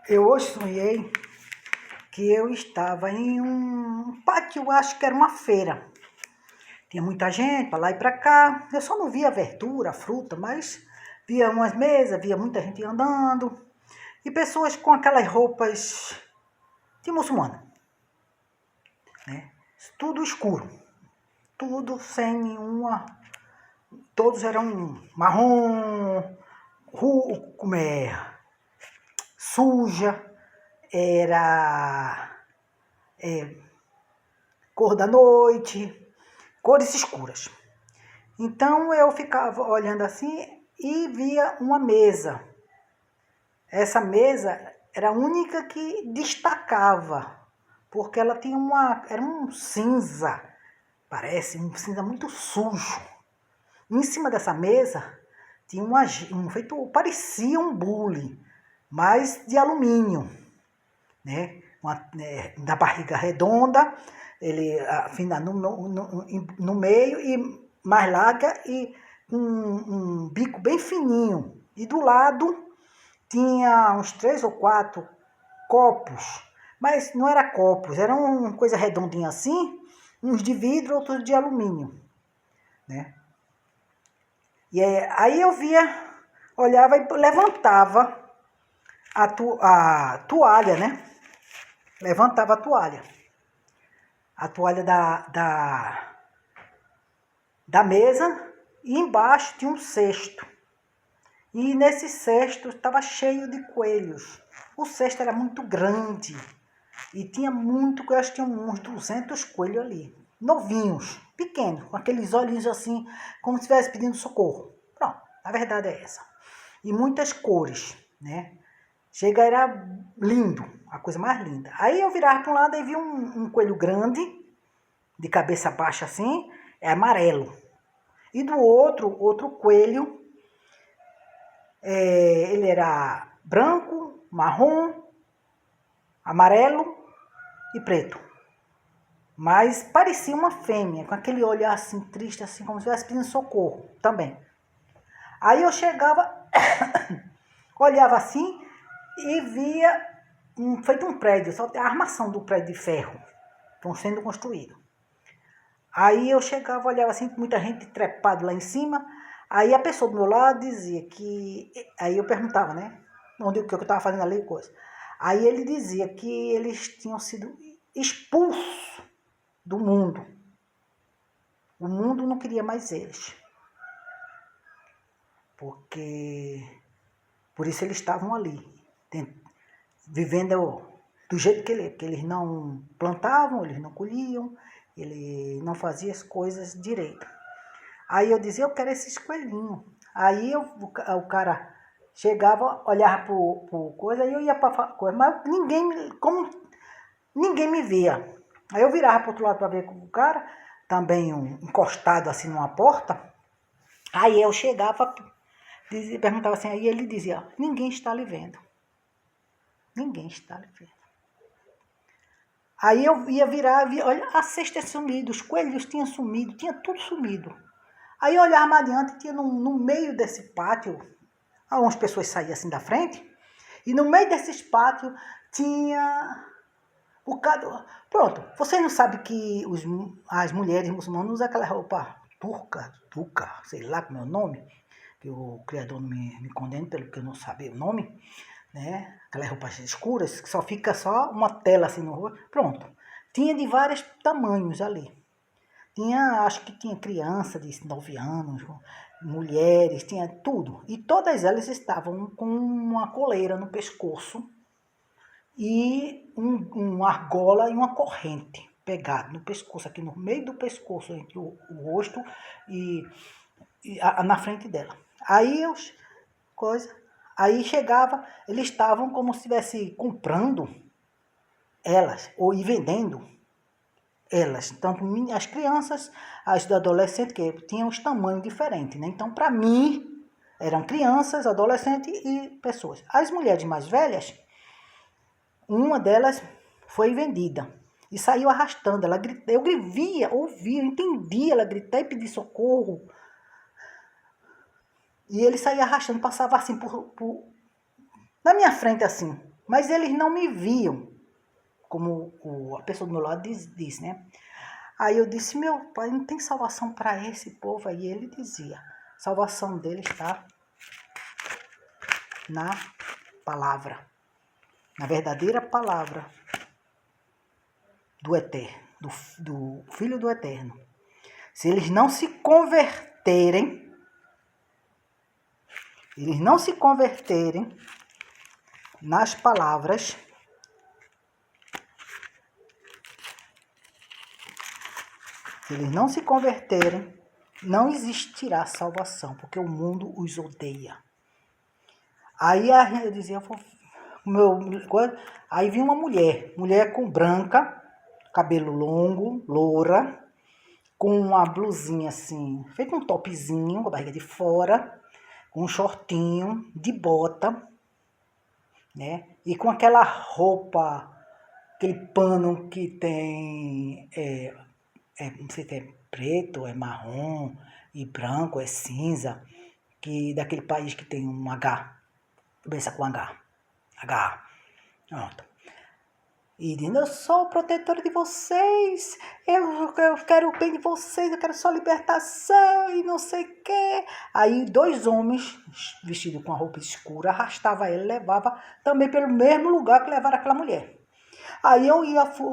Eu hoje sonhei que eu estava em um pátio, acho que era uma feira. Tinha muita gente para lá e para cá. Eu só não via verdura, fruta, mas via umas mesas, via muita gente andando. E pessoas com aquelas roupas de muçulmano, né? Tudo escuro, tudo sem nenhuma... Todos eram marrom, como é, suja, era cor da noite, cores escuras. Então eu ficava olhando assim e via uma mesa. Essa mesa era a única que destacava, porque ela tinha era um cinza, parece, um cinza muito sujo. Em cima dessa mesa tinha parecia um bule, mas de alumínio, né? Da barriga redonda, ele afina no meio e mais larga e um bico bem fininho. E do lado tinha uns 3 ou 4 copos, mas não era copos, era uma coisa redondinha assim, uns de vidro, outros de alumínio, né? E aí eu olhava e levantava a toalha, né? Levantava a toalha da mesa, e embaixo tinha um cesto. E nesse cesto estava cheio de coelhos. O cesto era muito grande e tinha eu acho que tinha uns 200 coelhos ali. Novinhos, pequenos, com aqueles olhinhos assim, como se estivesse pedindo socorro. Pronto, a verdade é essa. E muitas cores, né? Chega, era lindo, a coisa mais linda. Aí eu virava para um lado e vi um coelho grande, de cabeça baixa assim, amarelo. E do outro coelho, ele era branco, marrom, amarelo e preto. Mas parecia uma fêmea, com aquele olhar assim triste, assim como se estivesse pedindo socorro também. Aí eu chegava, olhava assim e via feito um prédio, só a armação do prédio de ferro estão sendo construído. Aí eu chegava, olhava assim, muita gente trepada lá em cima. Aí a pessoa do meu lado dizia que... Aí eu perguntava, né? O que eu estava fazendo ali, coisa. Aí ele dizia que eles tinham sido expulsos do mundo. O mundo não queria mais eles. Por isso eles estavam ali, vivendo do jeito que eles não plantavam, eles não colhiam, ele não fazia as coisas direito. Aí eu dizia, eu quero esses coelhinhos. Aí o cara chegava, olhava pro coisa, aí eu ia pra coisa, mas ninguém me via. Aí eu virava pro outro lado para ver com o cara, também encostado assim numa porta. Aí eu chegava, perguntava assim, aí ele dizia, ninguém está lhe vendo. Ninguém está lhe vendo. Aí eu ia virar, olha, a cesta é sumida, os coelhos tinham sumido, tinha tudo sumido. Aí eu olhava mais adiante, tinha no meio desse pátio, algumas pessoas saíam assim da frente, e no meio desses pátios tinha o bocado... Pronto, vocês não sabem que as mulheres muçulmanas usam aquela roupa turca, sei lá como é o nome, que o criador não me condene pelo que eu não sabia o nome, né? Aquelas roupas escuras, que só fica só uma tela assim no rosto. Pronto. Tinha de vários tamanhos ali. Acho que tinha criança de 9 anos, mulheres, tinha tudo. E todas elas estavam com uma coleira no pescoço e uma argola e uma corrente pegada no pescoço, aqui no meio do pescoço, entre o rosto e na frente dela. Aí chegava, eles estavam como se estivesse comprando elas, ou ir vendendo elas. Tanto as crianças, as adolescentes, que tinham os tamanhos diferentes, né? Então, para mim, eram crianças, adolescentes e pessoas. As mulheres mais velhas, uma delas foi vendida e saiu arrastando. Ela gritou, eu ouvia, eu entendia ela gritar e pedir socorro. E ele saía arrastando, passava assim na minha frente assim, Mas eles não me viam, como a pessoa do meu lado disse, né? Aí eu disse, meu pai, não tem salvação para esse povo. Aí ele dizia, salvação dele está na palavra, na verdadeira palavra do Eterno, do Filho do Eterno. Se eles não se converterem, nas palavras, se eles não se converterem, não existirá salvação, porque o mundo os odeia. Aí eu dizia, aí vinha uma mulher com branca, cabelo longo, loura, com uma blusinha assim, feito um topzinho, com a barriga de fora, com um shortinho, de bota, né? E com aquela roupa, aquele pano que tem, não sei se é preto, é marrom, e branco, é cinza, que daquele país que tem um H, começa com H, pronto. E dizendo, eu sou protetora de vocês, eu quero o bem de vocês, eu quero só libertação e não sei o quê. Aí 2 homens, vestidos com a roupa escura, arrastava ele, levava também pelo mesmo lugar que levaram aquela mulher. Aí eu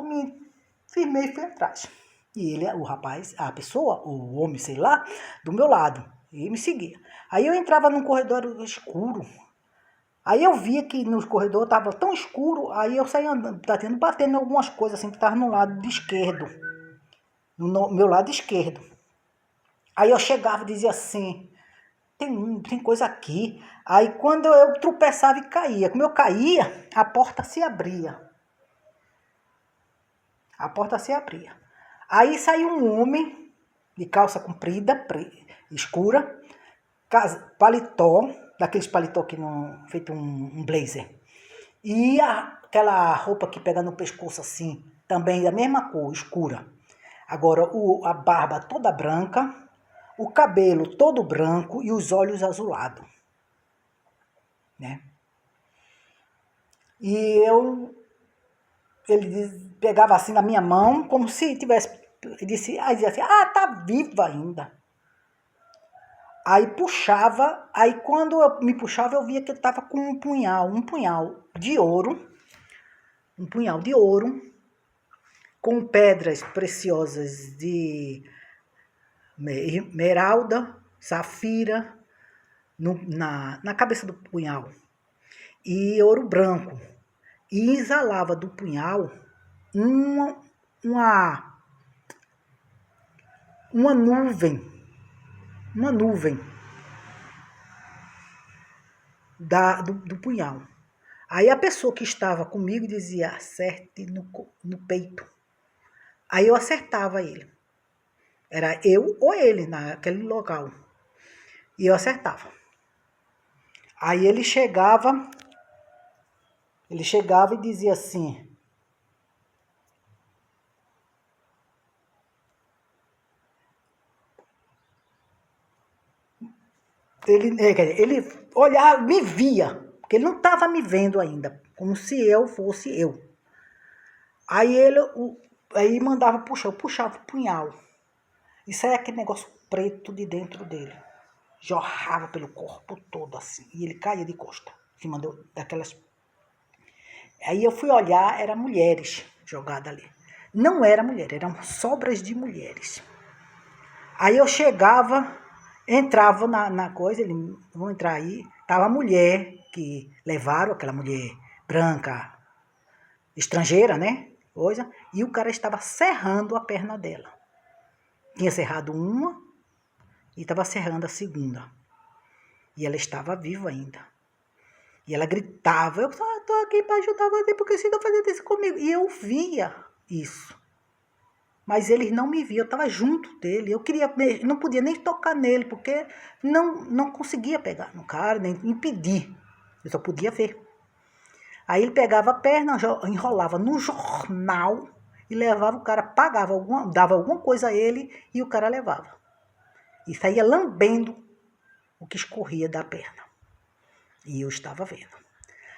me firmei e fui atrás. E ele, o rapaz, a pessoa, o homem, sei lá, do meu lado, e me seguia. Aí eu entrava num corredor escuro. Aí eu via que no corredor estava tão escuro, aí eu saía batendo em algumas coisas assim que estavam no lado de esquerdo, no meu lado esquerdo. Aí eu chegava e dizia assim, tem coisa aqui. Aí quando eu tropeçava e caía, como eu caía, a porta se abria. Aí saiu um homem de calça comprida, escura, paletó, daqueles paletó que não, feito um blazer. E aquela roupa que pega no pescoço assim, também da mesma cor, escura. Agora a barba toda branca, o cabelo todo branco e os olhos azulados, né? E ele pegava assim na minha mão, como se tivesse, dizia assim, tá viva ainda. Aí puxava, aí quando eu me puxava, eu via que ele estava com um punhal de ouro, com pedras preciosas de esmeralda, safira, na cabeça do punhal, e ouro branco. E exalava do punhal uma nuvem do punhal. Aí a pessoa que estava comigo dizia, acerte no peito. Aí eu acertava ele. Era eu ou ele naquele local. E eu acertava. Aí ele chegava e dizia assim, ele olhava, me via, porque ele não estava me vendo ainda, como se eu fosse eu. Aí ele mandava puxar, eu puxava o punhal. E saia aquele negócio preto de dentro dele. Jorrava pelo corpo todo assim. E ele caía de costa. Em cima daquelas. Aí eu fui olhar, eram mulheres jogadas ali. Não era mulher, eram sobras de mulheres. Aí eu chegava, entrava na coisa, eles vão entrar aí. Tava a mulher que levaram, aquela mulher branca, estrangeira, né? Coisa. E o cara estava serrando a perna dela. Tinha serrado uma e estava serrando a segunda. E ela estava viva ainda. E ela gritava, eu só estou aqui para ajudar você, porque vocês estão fazendo isso comigo. E eu via isso. Mas eles não me viam, eu estava junto dele. Eu não podia nem tocar nele, porque não conseguia pegar no cara, nem impedir. Eu só podia ver. Aí ele pegava a perna, enrolava no jornal e levava o cara, dava alguma coisa a ele e o cara levava. E saía lambendo o que escorria da perna. E eu estava vendo.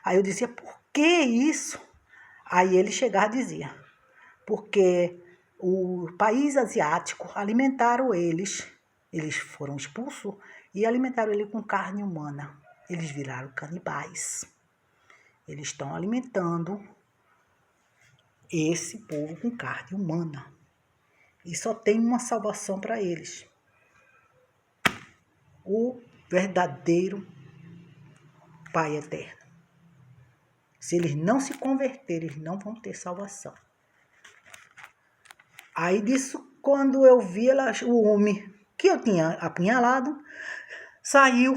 Aí eu dizia, por que isso? Aí ele chegava e dizia, porque o país asiático alimentaram eles foram expulsos e alimentaram ele com carne humana. Eles viraram canibais. Eles estão alimentando esse povo com carne humana. E só tem uma salvação para eles. O verdadeiro Pai Eterno. Se eles não se converterem, eles não vão ter salvação. Aí disso, quando eu vi o homem que eu tinha apunhalado, saiu,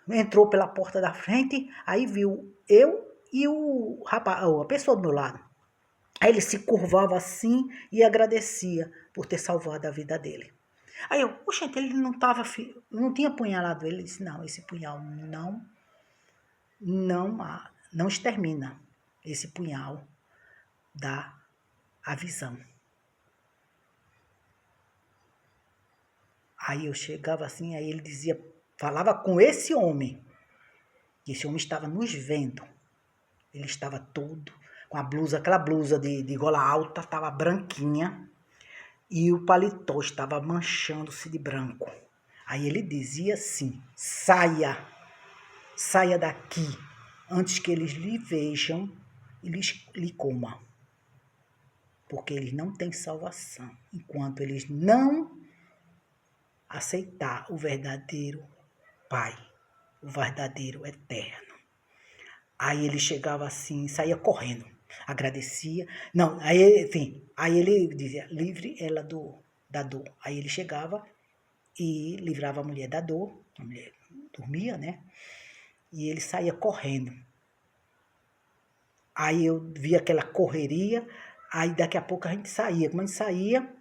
entrou pela porta da frente, aí viu eu e o rapaz, a pessoa do meu lado. Aí ele se curvava assim e agradecia por ter salvado a vida dele. Aí eu, oxente, ele não tinha apunhalado ele. Ele disse, não, esse punhal não extermina. Esse punhal dá a visão. Aí eu chegava assim, aí ele dizia, falava com esse homem. Esse homem estava nos vendo. Ele estava todo com a blusa, aquela blusa de gola alta, estava branquinha. E o paletó estava manchando-se de branco. Aí ele dizia assim, saia daqui, antes que eles lhe vejam e lhe comam. Porque eles não têm salvação, enquanto eles não aceitar o verdadeiro Pai, o verdadeiro Eterno. Aí ele chegava assim, saía correndo, agradecia. Não, aí, enfim, aí ele dizia, livre ela da dor. Aí ele chegava e livrava a mulher da dor, a mulher dormia, né? E ele saía correndo. Aí eu via aquela correria, aí daqui a pouco a gente saía. Quando a gente saía,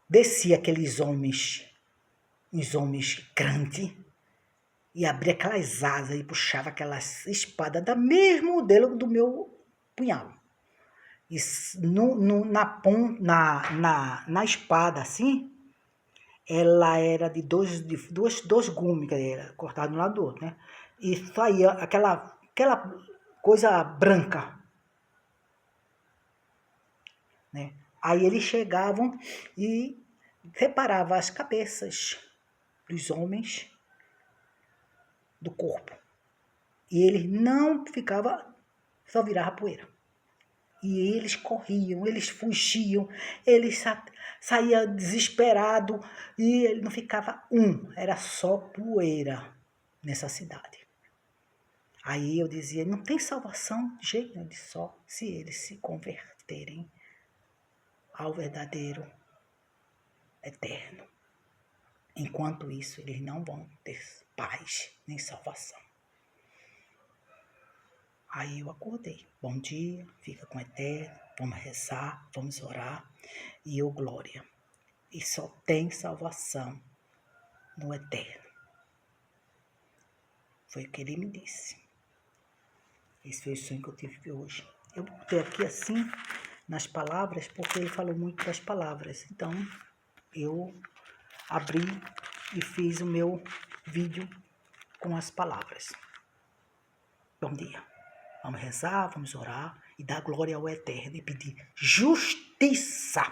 descia aqueles homens, uns homens grandes, e abria aquelas asas e puxava aquelas espadas da mesmo modelo do meu punhal. E na espada, assim, ela era de dois gumes, cortado de um lado do outro, né? E saía aquela coisa branca, né? Aí eles chegavam e separavam as cabeças dos homens do corpo. E eles não ficavam, só virava poeira. E eles corriam, eles fugiam, eles saíam desesperados e ele não ficava era só poeira nessa cidade. Aí eu dizia, não tem salvação de jeito nenhum, só se eles se converterem ao verdadeiro Eterno. Enquanto isso, eles não vão ter paz nem salvação. Aí eu acordei. Bom dia, fica com o Eterno, vamos rezar, vamos orar. E eu, glória. E só tem salvação no Eterno. Foi o que ele me disse. Esse foi o sonho que eu tive hoje. Eu botei aqui assim, nas palavras, porque ele falou muito das palavras. Então, eu abri e fiz o meu vídeo com as palavras. Bom dia. Vamos rezar, vamos orar e dar glória ao Eterno e pedir justiça